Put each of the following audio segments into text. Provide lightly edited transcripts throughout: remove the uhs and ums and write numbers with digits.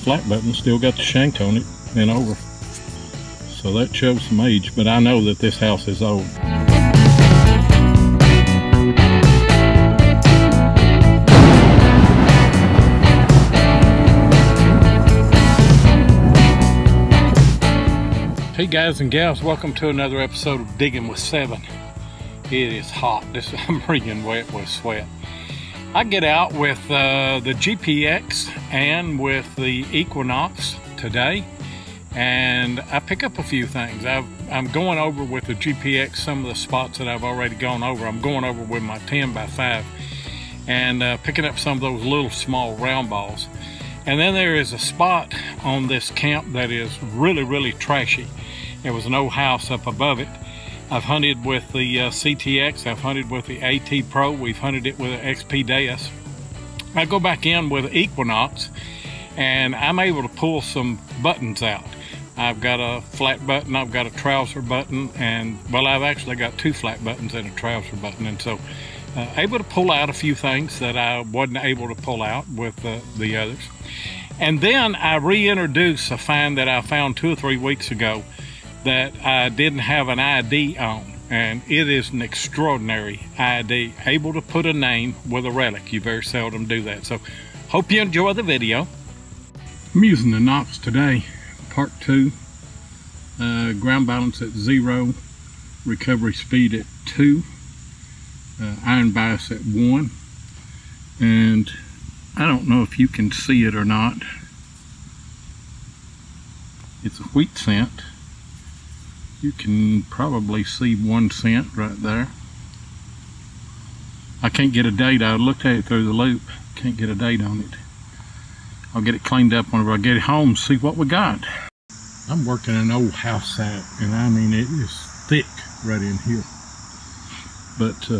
flat button still got the shank on it and over. So that shows some age, but I know that this house is old. Hey guys and gals, welcome to another episode of Digging with 7. It is hot. I'm wringing wet with sweat. I get out with the GPX and with the Equinox today, and I pick up a few things. I'm going over with the GPX some of the spots that I've already gone over. I'm going over with my 10x5 and picking up some of those little small round balls. And then there is a spot on this camp that is really trashy. There was an old house up above it. I've hunted with the CTX, I've hunted with the AT Pro, we've hunted it with the XP Deus. I go back in with the Equinox and I'm able to pull some buttons out. I've got a flat button, I've got a trouser button, and well, I've actually got two flat buttons and a trouser button, and so able to pull out a few things that I wasn't able to pull out with the others. And then I reintroduce a find that I found 2 or 3 weeks ago that I didn't have an ID on, and it is an extraordinary ID, able to put a name with a relic. You very seldom do that, so hope you enjoy the video. I'm using the Nox today, part 2, ground balance at 0, recovery speed at 2, iron bias at 1, and I don't know if you can see it or not. It's a wheat scent. You can probably see 1 scent right there. I can't get a date. I looked at it through the loop. Can't get a date on it. I'll get it cleaned up whenever I get it home and see what we got. I'm working an old house site, and I mean it is thick right in here. But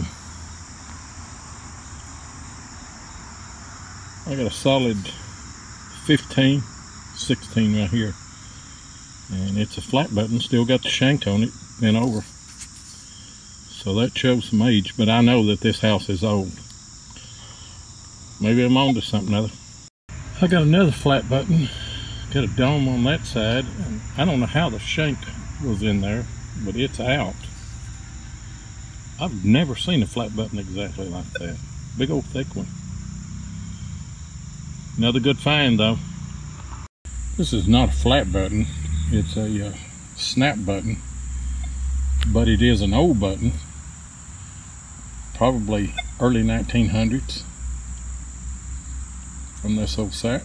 I got a solid 15, 16 right here. And it's a flat button, still got the shank on it and over. So that shows some age, but I know that this house is old. Maybe I'm on to something other. I got another flat button, got a dome on that side, and I don't know how the shank was in there, but it's out. I've never seen a flat button exactly like that. Big old thick one. Another good find though. This is not a flat button. It's a snap button, but it is an old button, probably early 1900s from this old sack.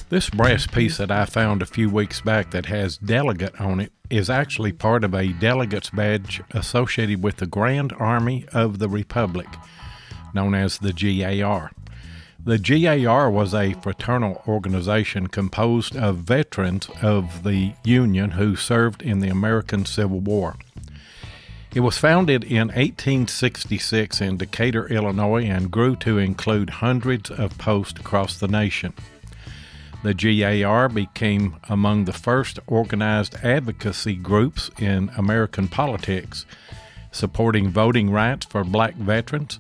This brass piece that I found a few weeks back that has delegate on it is actually part of a delegate's badge associated with the Grand Army of the Republic, known as the GAR. The GAR was a fraternal organization composed of veterans of the Union who served in the American Civil War. It was founded in 1866 in Decatur, Illinois, and grew to include hundreds of posts across the nation. The GAR became among the first organized advocacy groups in American politics, supporting voting rights for black veterans,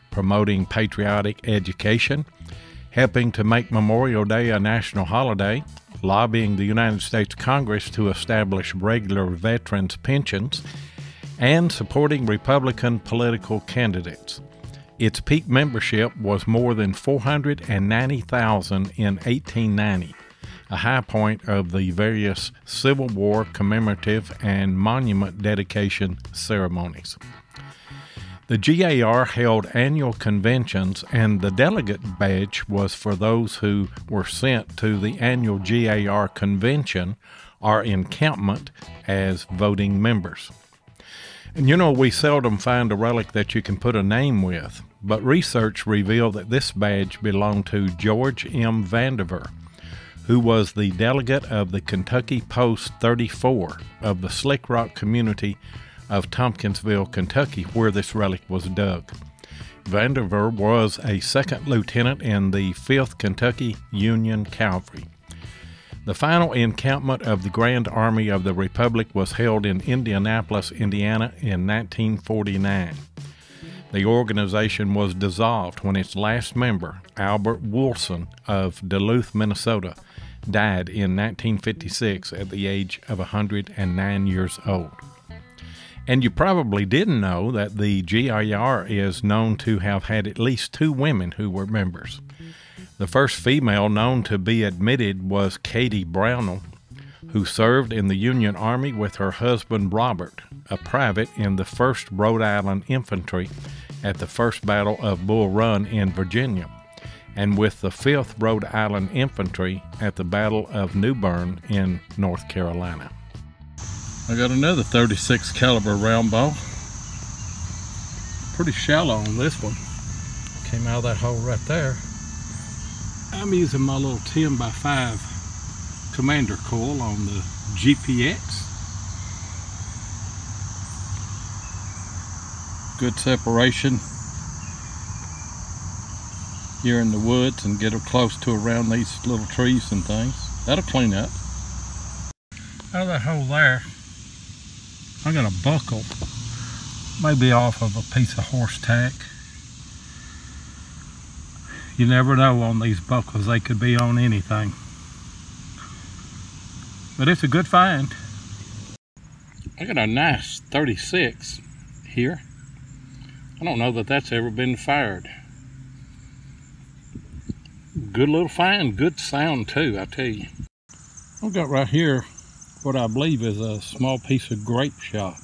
promoting patriotic education, helping to make Memorial Day a national holiday, lobbying the United States Congress to establish regular veterans' pensions, and supporting Republican political candidates. Its peak membership was more than 490,000 in 1890, a high point of the various Civil War commemorative and monument dedication ceremonies. The GAR held annual conventions, and the delegate badge was for those who were sent to the annual GAR convention or encampment as voting members. And you know, we seldom find a relic that you can put a name with, but research revealed that this badge belonged to George M. Vandiver, who was the delegate of the Kentucky Post 34 of the Slick Rock community of Tompkinsville, Kentucky, where this relic was dug. Vandiver was a second lieutenant in the 5th Kentucky Union Cavalry. The final encampment of the Grand Army of the Republic was held in Indianapolis, Indiana in 1949. The organization was dissolved when its last member, Albert Woolson of Duluth, Minnesota, died in 1956 at the age of 109 years old. And you probably didn't know that the GIR is known to have had at least 2 women who were members. The first female known to be admitted was Katie Brownell, who served in the Union Army with her husband Robert, a private in the 1st Rhode Island Infantry at the First Battle of Bull Run in Virginia, and with the 5th Rhode Island Infantry at the Battle of New Bern in North Carolina. I got another 36 caliber round ball. Pretty shallow on this one. Came out of that hole right there. I'm using my little 10x5 commander coil on the GPX. Good separation here in the woods, and get them close to around these little trees and things. That'll clean up. Out of that hole there, I got a buckle, maybe off of a piece of horse tack. You never know on these buckles, they could be on anything. But it's a good find. I got a nice 36 here. I don't know that that's ever been fired. Good little find, good sound too, I tell you. I've got right here what I believe is a small piece of grape shot.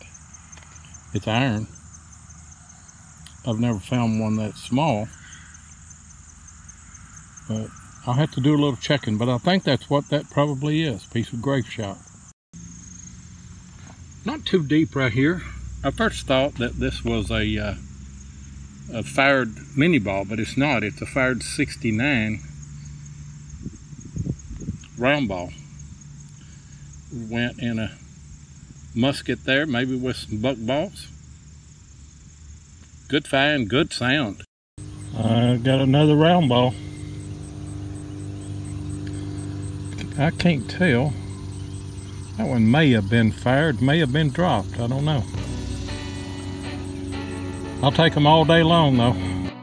It's iron. I've never found one that small, but I'll have to do a little checking, but I think that's what that probably is, a piece of grape shot. Not too deep right here. I first thought that this was a fired mini ball, but it's not. It's a fired 69 round ball. We went in a musket there, maybe with some buck balls. Good find, good sound. I got another round ball. I can't tell. That one may have been fired, may have been dropped. I don't know. I'll take them all day long though.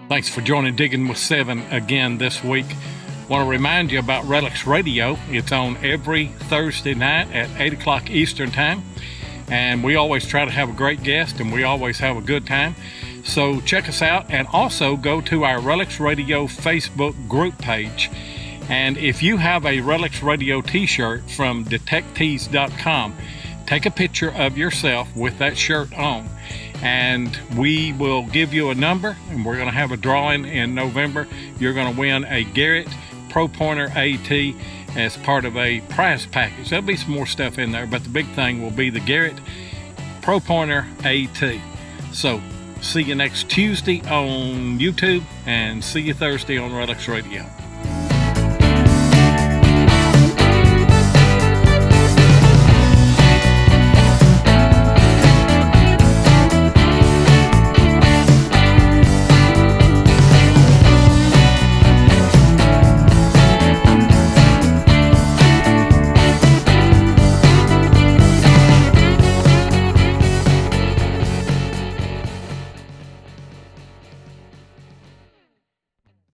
Thanks for joining Digging with 7 again this week. Want to remind you about Relics Radio. It's on every Thursday night at 8 o'clock Eastern Time. And we always try to have a great guest, and we always have a good time. So check us out, and also go to our Relics Radio Facebook group page. And if you have a Relics Radio t-shirt from detectors.com, take a picture of yourself with that shirt on, and we will give you a number, and we're going to have a drawing in November. You're going to win a Garrett Pro Pointer AT as part of a prize package. There'll be some more stuff in there, but the big thing will be the Garrett Pro Pointer AT. So see you next Tuesday on YouTube, and see you Thursday on Relics Radio.